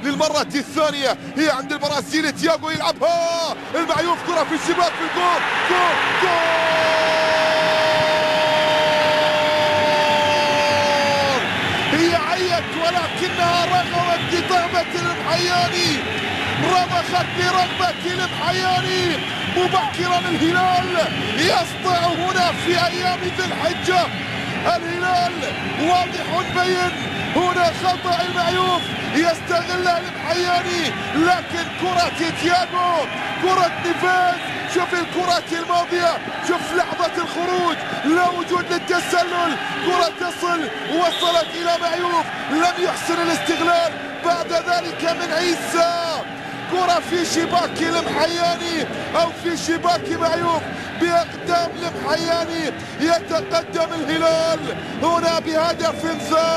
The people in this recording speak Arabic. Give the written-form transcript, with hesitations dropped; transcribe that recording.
للمرة الثانية هي عند البرازيلي تياغو يلعبها المعيوف، كرة في الشباك في الجول، جول هي عيت ولكنها رغمت بضربة المحياني، رضخت برغبة المحياني مبكرا. الهلال يسطع هنا في أيام ذي الحجة، الهلال واضح بين هنا خطأ المعيوف يستغلها المحياني، لكن كرة تياغو كرة نفاذ. شوف الكرة الماضية، شوف لحظة الخروج، لا وجود للتسلل، كرة تصل وصلت إلى معيوف لم يحسن الاستغلال. بعد ذلك من عيسى كرة في شباك المحياني أو في شباك معيوف بأقدام المحياني، يتقدم الهلال هنا بهدف ثاني.